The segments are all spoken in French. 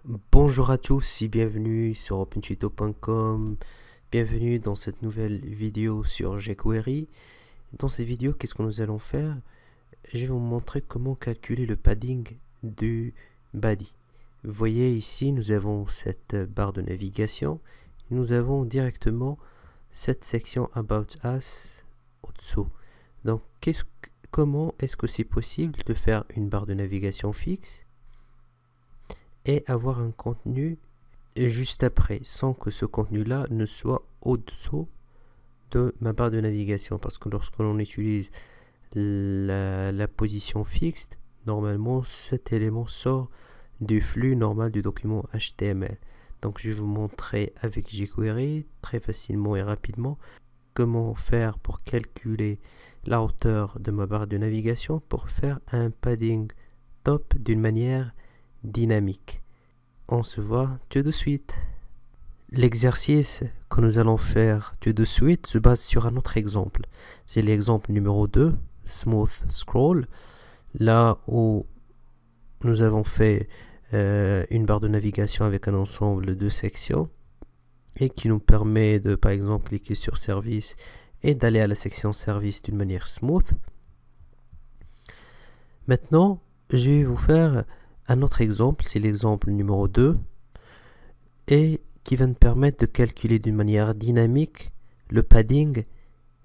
Bonjour à tous et bienvenue sur opentuto.com. Bienvenue dans cette nouvelle vidéo sur jQuery. Dans cette vidéo, qu'est-ce que nous allons faire? Je vais vous montrer comment calculer le padding du body. Vous voyez ici, nous avons cette barre de navigation. Nous avons directement cette section About Us au-dessous. Donc, comment est-ce que c'est possible de faire une barre de navigation fixe et avoir un contenu juste après, sans que ce contenu-là ne soit au-dessous de ma barre de navigation. Parce que lorsque l'on utilise la position fixe, normalement cet élément sort du flux normal du document HTML. Donc je vais vous montrer avec jQuery très facilement et rapidement comment faire pour calculer la hauteur de ma barre de navigation pour faire un padding top d'une manière dynamique. On se voit tout de suite. L'exercice que nous allons faire tout de suite se base sur un autre exemple. C'est l'exemple numéro 2, Smooth Scroll, là où nous avons fait une barre de navigation avec un ensemble de sections et qui nous permet de, par exemple, cliquer sur Service et d'aller à la section Service d'une manière smooth. Maintenant, je vais vous faire un autre exemple, c'est l'exemple numéro 2, et qui va nous permettre de calculer d'une manière dynamique le padding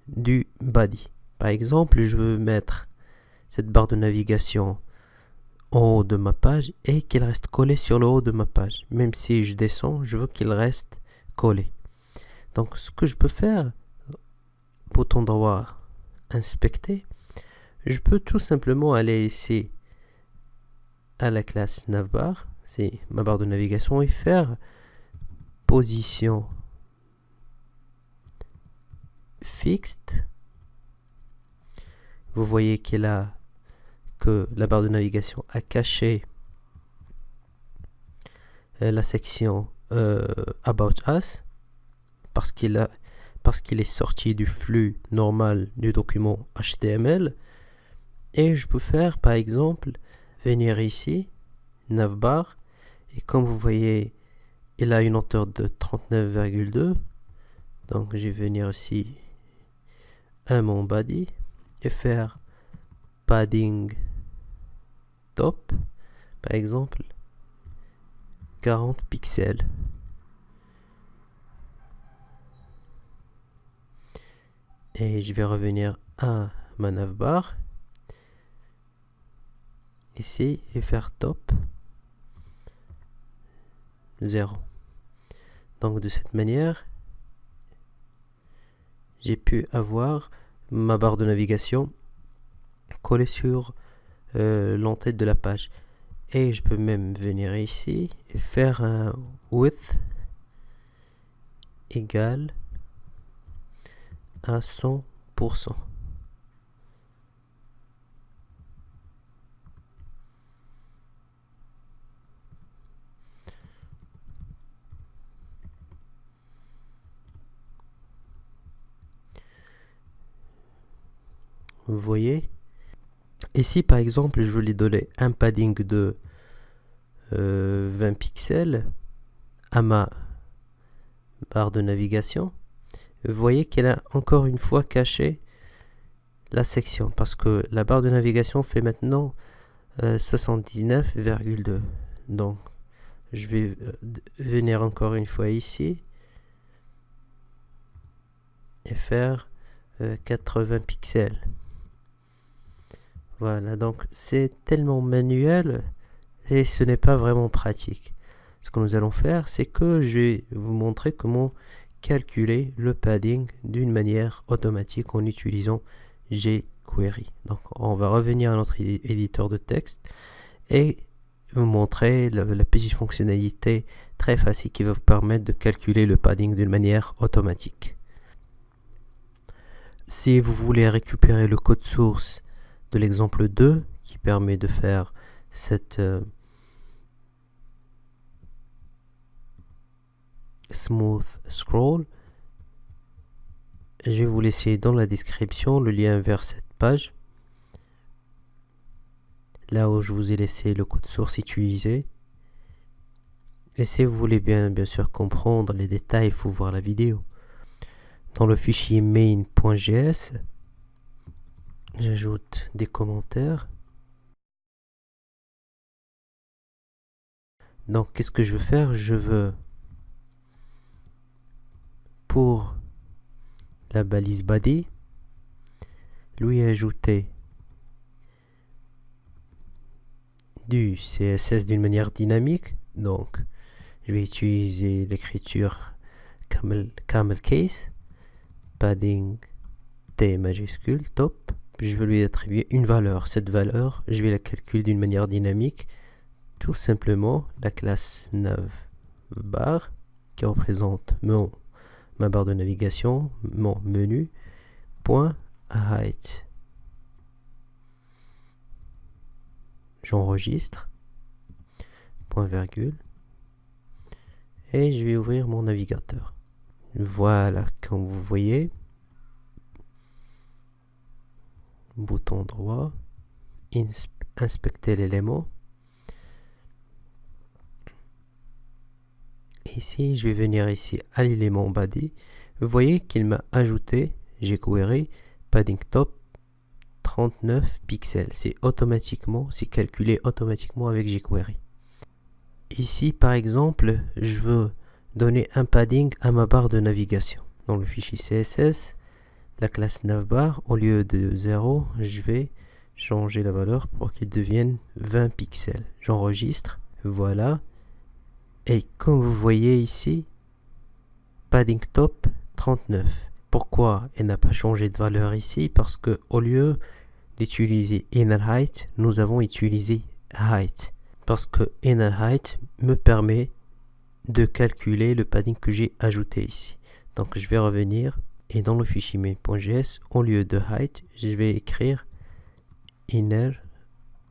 du body. Par exemple, je veux mettre cette barre de navigation en haut de ma page et qu'elle reste collée sur le haut de ma page. Même si je descends, je veux qu'il reste collé. Donc, ce que je peux faire, bouton droit, inspecter, je peux tout simplement aller ici à la classe navbar, c'est ma barre de navigation, et faire position fixed. Vous voyez que la barre de navigation a caché la section About Us parce qu'il est sorti du flux normal du document HTML. Et je peux faire par exemple venir ici, navbar, et comme vous voyez, il a une hauteur de 39,2. Donc je vais venir ici à mon body et faire padding top, par exemple 40 pixels. Et je vais revenir à ma navbar ici et faire top 0. Donc de cette manière, j'ai pu avoir ma barre de navigation collée sur l'entête de la page. Et je peux même venir ici et faire un width égal à 100%. Vous voyez? Ici, par exemple, je veux lui donner un padding de 20 pixels à ma barre de navigation. Vous voyez qu'elle a encore une fois caché la section parce que la barre de navigation fait maintenant 79,2. Donc, je vais venir encore une fois ici et faire 80 pixels. Voilà, donc c'est tellement manuel et ce n'est pas vraiment pratique. Ce que nous allons faire, c'est que je vais vous montrer comment calculer le padding d'une manière automatique en utilisant jQuery. Donc on va revenir à notre éditeur de texte et vous montrer la petite fonctionnalité très facile qui va vous permettre de calculer le padding d'une manière automatique. Si vous voulez récupérer le code source de l'exemple 2 qui permet de faire cette smooth scroll, je vais vous laisser dans la description le lien vers cette page, là où je vous ai laissé le code source utilisé. Et si vous voulez bien sûr comprendre les détails, il faut voir la vidéo. Dans le fichier main.js, j'ajoute des commentaires. Donc, qu'est-ce que je veux faire? Je veux, pour la balise body, lui ajouter du CSS d'une manière dynamique. Donc, je vais utiliser l'écriture camel case, padding T majuscule, top. Je vais lui attribuer une valeur. Cette valeur, je vais la calculer d'une manière dynamique. Tout simplement, la classe navbar qui représente ma barre de navigation, mon menu, point height. J'enregistre, point virgule, et je vais ouvrir mon navigateur. Voilà, comme vous voyez, bouton droit, inspecter l'élément. Ici, je vais venir ici à l'élément body. Vous voyez qu'il m'a ajouté jQuery padding top 39 pixels. C'est calculé automatiquement avec jQuery. Ici, par exemple, je veux donner un padding à ma barre de navigation. Dans le fichier CSS, la classe navbar, au lieu de 0, je vais changer la valeur pour qu'il devienne 20 pixels. J'enregistre, voilà. Et comme vous voyez ici, padding top 39. Pourquoi elle n'a pas changé de valeur ici? Parce que au lieu d'utiliser inner height, nous avons utilisé height. Parce que inner height me permet de calculer le padding que j'ai ajouté ici. Donc je vais revenir et dans le fichier main.js, au lieu de height, je vais écrire inner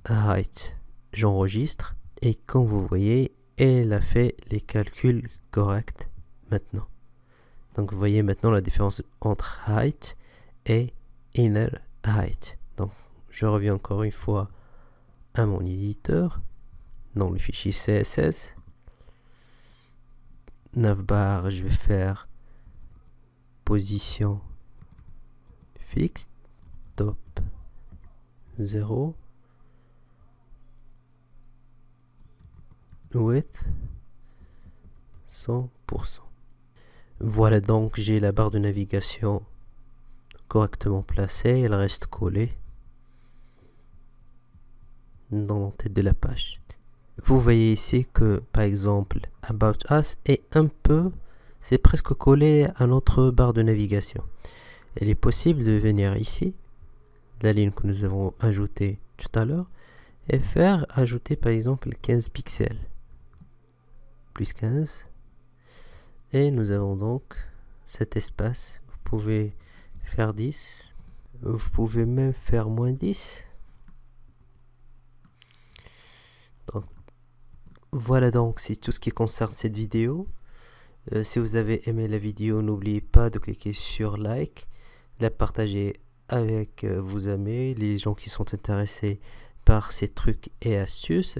height. J'enregistre et comme vous voyez, elle a fait les calculs corrects maintenant. Donc vous voyez maintenant la différence entre height et inner height. Donc je reviens encore une fois à mon éditeur, dans le fichier CSS. Navbar, je vais faire position fixe, top 0, width 100%. Voilà, donc j'ai la barre de navigation correctement placée, elle reste collée dans l'entête de la page. Vous voyez ici que par exemple About Us est c'est presque collé à notre barre de navigation. Il est possible de venir ici, la ligne que nous avons ajoutée tout à l'heure, et faire ajouter par exemple 15 pixels. Plus 15. Et nous avons donc cet espace. Vous pouvez faire 10. Vous pouvez même faire moins 10. Donc, voilà donc, c'est tout ce qui concerne cette vidéo. Si vous avez aimé la vidéo, n'oubliez pas de cliquer sur like, la partager avec vos amis, les gens qui sont intéressés par ces trucs et astuces.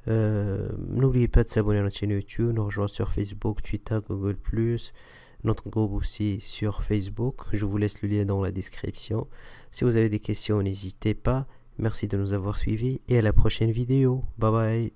N'oubliez pas de s'abonner à notre chaîne YouTube, nous rejoindre sur Facebook, Twitter, Google+, notre groupe aussi sur Facebook. Je vous laisse le lien dans la description. Si vous avez des questions, n'hésitez pas. Merci de nous avoir suivis et à la prochaine vidéo. Bye bye.